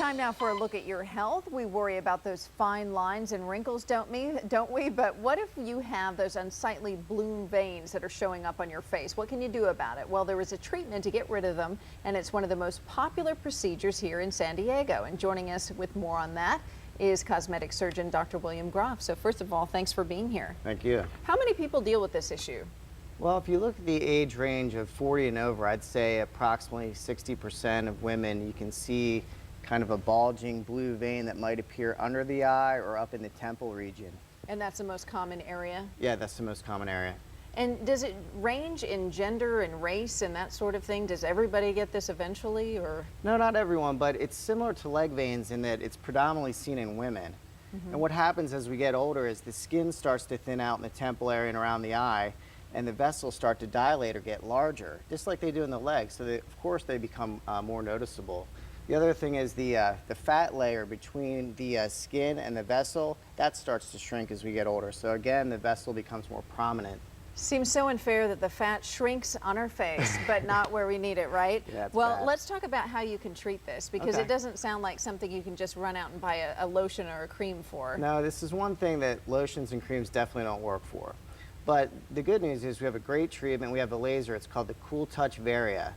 time now for a look at your health. We worry about those fine lines and wrinkles, don't we? But what if you have those unsightly blue veins that are showing up on your face? What can you do about it? Well, there is a treatment to get rid of them, and it's one of the most popular procedures here in San Diego. And joining us with more on that is cosmetic surgeon Dr. William Groff. So first of all, thanks for being here. Thank you. How many people deal with this issue? Well, if you look at the age range of 40 and over, I'd say approximately 60% of women, you can see kind of a bulging blue vein that might appear under the eye or up in the temple region. And that's the most common area? Yeah, that's the most common area. And does it range in gender and race and that sort of thing? Does everybody get this eventually, or? No, not everyone, but it's similar to leg veins in that it's predominantly seen in women. And what happens as we get older is the skin starts to thin out in the temple area and around the eye, and the vessels start to dilate or get larger, just like they do in the legs. So of course they become more noticeable. The other thing is the fat layer between the skin and the vessel, that starts to shrink as we get older. So again, the vessel becomes more prominent. Seems so unfair that the fat shrinks on our face, but not where we need it, right? Yeah, it's well, bad. let's talk about how you can treat this, because Okay. it doesn't sound like something you can just run out and buy a lotion or a cream for. No, this is one thing that lotions and creams definitely don't work for. But the good news is we have a great treatment. We have a laser. It's called the Cool Touch Varia.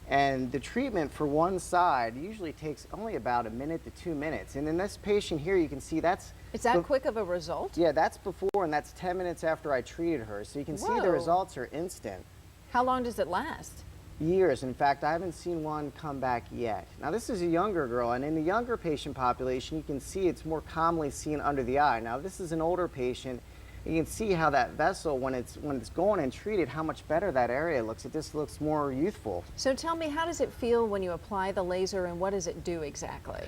And the treatment for one side usually takes only about 1 minute to 2 minutes. And in this patient here, you can see that's... Is that quick of a result? Yeah, that's before, and that's 10 minutes after I treated her. So you can see the Whoa. results are instant. How long does it last? Years. In fact, I haven't seen one come back yet. Now, this is a younger girl, and in the younger patient population, you can see it's more commonly seen under the eye. Now, this is an older patient. You can see how that vessel, when it's going and treated, how much better that area looks. It just looks more youthful. So tell me, how does it feel when you apply the laser, and what does it do exactly?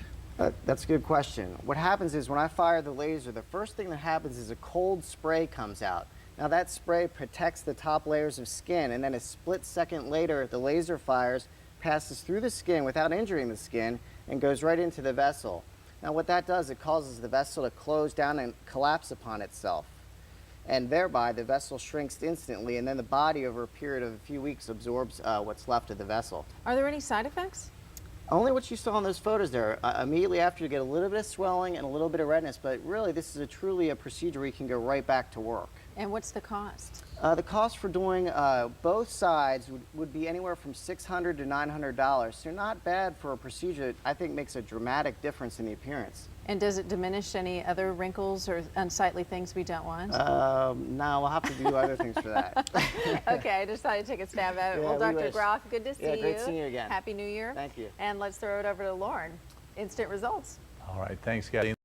That's a good question. What happens is when I fire the laser, the first thing that happens is a cold spray comes out. Now that spray protects the top layers of skin, and then a split second later, the laser fires, passes through the skin without injuring the skin, and goes right into the vessel. Now what that does, it causes the vessel to close down and collapse upon itself. And thereby the vessel shrinks instantly, and then the body over a period of a few weeks absorbs what's left of the vessel. Are there any side effects? Only what you saw in those photos there. Immediately after, you get a little bit of swelling and a little bit of redness, but really this is truly a procedure where you can go right back to work. And what's the cost? The cost for doing both sides would be anywhere from $600 to $900. So not bad for a procedure that I think makes a dramatic difference in the appearance. And does it diminish any other wrinkles or unsightly things we don't want? No, we'll have to do other things for that. Okay, I just thought I'd take a stab at it. Yeah, well, we Dr. wish. Groff, good to see you. Yeah, great seeing you again. Happy New Year. Thank you. And let's throw it over to Lauren. Instant results. All right, thanks, Kathy.